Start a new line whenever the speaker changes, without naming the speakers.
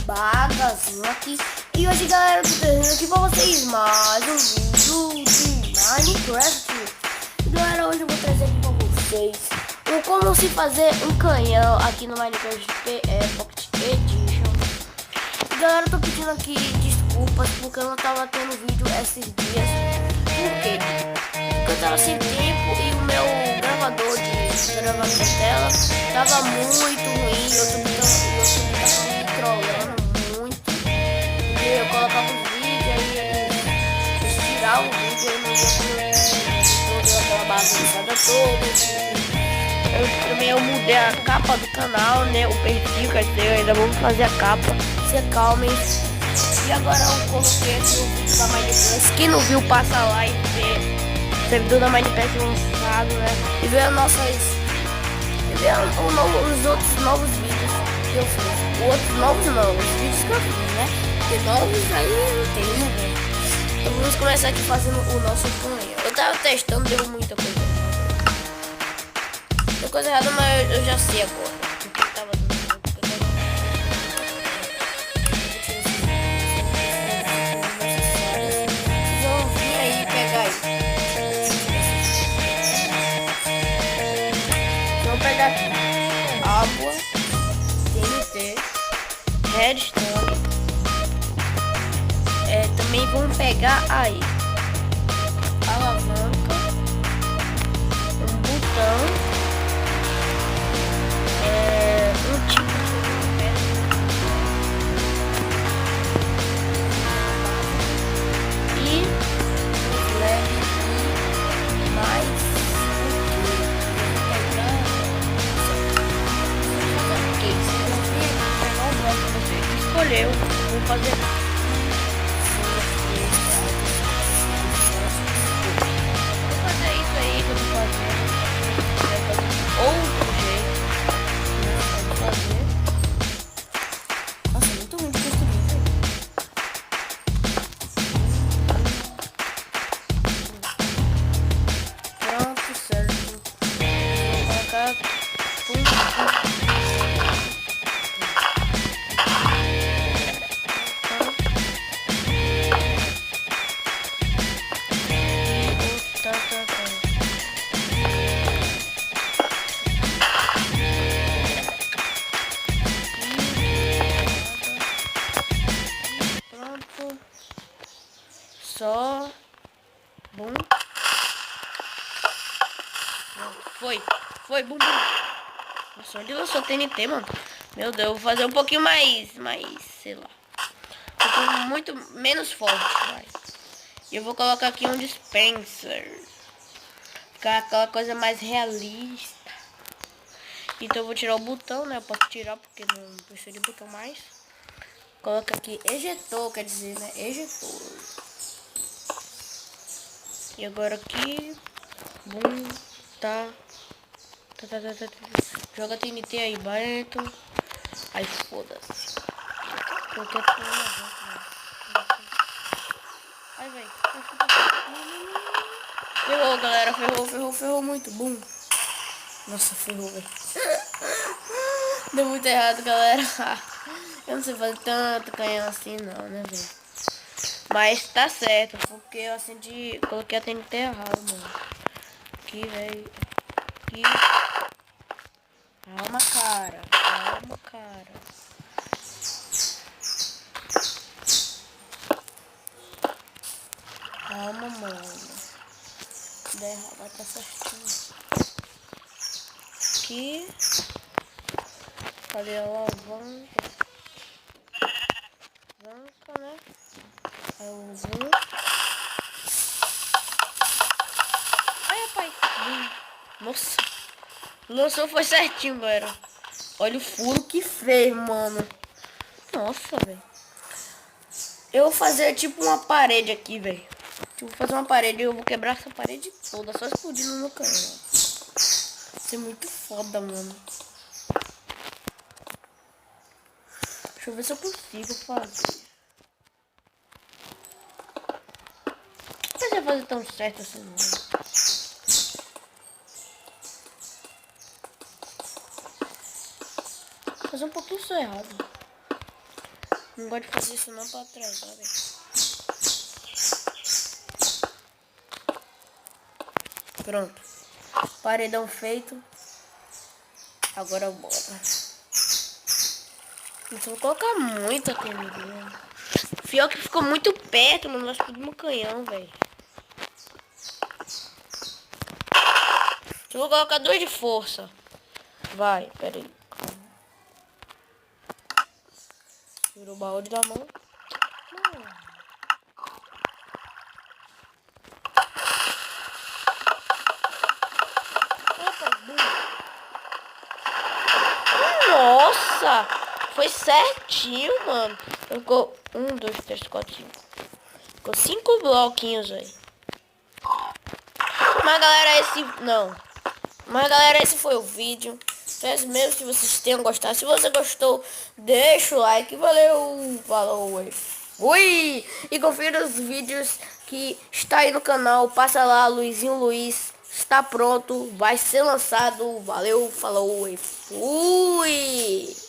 Bagazinho aqui. E hoje, galera, eu tô trazendo aqui pra vocês mais um vídeo de Minecraft. E, galera, hoje eu vou trazer aqui pra vocês como se fazer um canhão aqui no Minecraft Pocket Edition. E, galera, eu tô pedindo aqui desculpas porque eu não tava tendo vídeo esses dias. Por quê? Porque eu tava sem tempo e o meu gravador de gravação de tela tava muito ruim. Eu tava me trolando muito. E eu colocava os vídeos aí eles tiravam o vídeo e não ia toda aquela bagunçada toda. Eu mudei a capa do canal, né? O perfil, quer dizer, eu ainda vou fazer a capa. Se acalmem. E agora eu coloquei aqui o vídeo da Minecraft. Quem não viu, passa lá e vê o servidor da Minecraft lançado, né? E vê as nossas. E vê os outros novos vídeos que eu fiz. Outros novos não, os vídeos que eu fiz, né? Porque novos aí não tem, né? Então vamos começar aqui fazendo o nosso canhão. Eu tava testando, deu muita coisa errada. Deu coisa errada, mas eu já sei agora. Porque eu tava dando muita coisa errada. Vocês vão vir aí pegar isso. Vamos pegar aqui água, TNT, redstone. Também vamos pegar aí alavanca, um botão, um tipo de pedra e um LED e mais escolheu, vou fazer isso aí que eu vou fazer outro jeito, né? Vou fazer. Nossa, muito ruim de construir, velho. Pronto, certo. Vou colocar só bum. Foi, bum, bum. Nossa, onde lançou TNT, mano? Meu Deus, vou fazer um pouquinho mais, sei lá. Um pouquinho muito menos forte, vai. E eu vou colocar aqui um dispenser. Ficar aquela coisa mais realista. Então eu vou tirar o botão, né? Eu posso tirar porque não precisa de botão mais. Coloca aqui ejetor, quer dizer, né? Ejetor. E agora aqui, bum, tá. Joga TNT aí dentro. Aí foda-se. Coloquei tudo na volta. Ai, velho. Ferrou, galera. Ferrou muito. Bum. Nossa, ferrou, velho. Deu muito errado, galera. Eu não sei fazer tanto canhão assim, não, né, velho? Mas tá certo, porque eu acendi, coloquei a TNT errado, mano. Aqui, velho. Aqui. Calma, cara. Calma, mano. Der errado, vai tá certinho. Aqui. Cadê a alavanca? Alavanca, né? Aí eu vou. Ai, rapaz. Nossa. Lançou, foi certinho, galera. Olha o furo que fez, mano. Nossa, velho. Eu vou fazer tipo uma parede aqui, velho. Vou fazer uma parede e eu vou quebrar essa parede toda, só explodindo no canhão. Isso é muito foda, mano. Deixa eu ver se eu consigo fazer. Não vai fazer tão certo assim, não. Fazer um pouquinho só errado. Não gosto de fazer isso não pra trás, sabe? Pronto. Paredão feito. Agora bora. Então vou colocar muito aqui, menino. Pior que ficou muito perto, mano. Nós podemos canhão, velho. Eu vou colocar 2 de força. Vai, pera aí. Virou o baú da mão. Nossa! Foi certinho, mano. Ficou 1, 2, 3, 4, 5. Ficou 5 bloquinhos aí. Mas galera, esse... Não. Mas galera, esse foi o vídeo. Espero mesmo que vocês tenham gostado. Se você gostou, deixa o like. Valeu! Falou! Fui! E confira os vídeos que está aí no canal. Passa lá, Luizinho Luiz. Está pronto. Vai ser lançado. Valeu! Falou! Fui!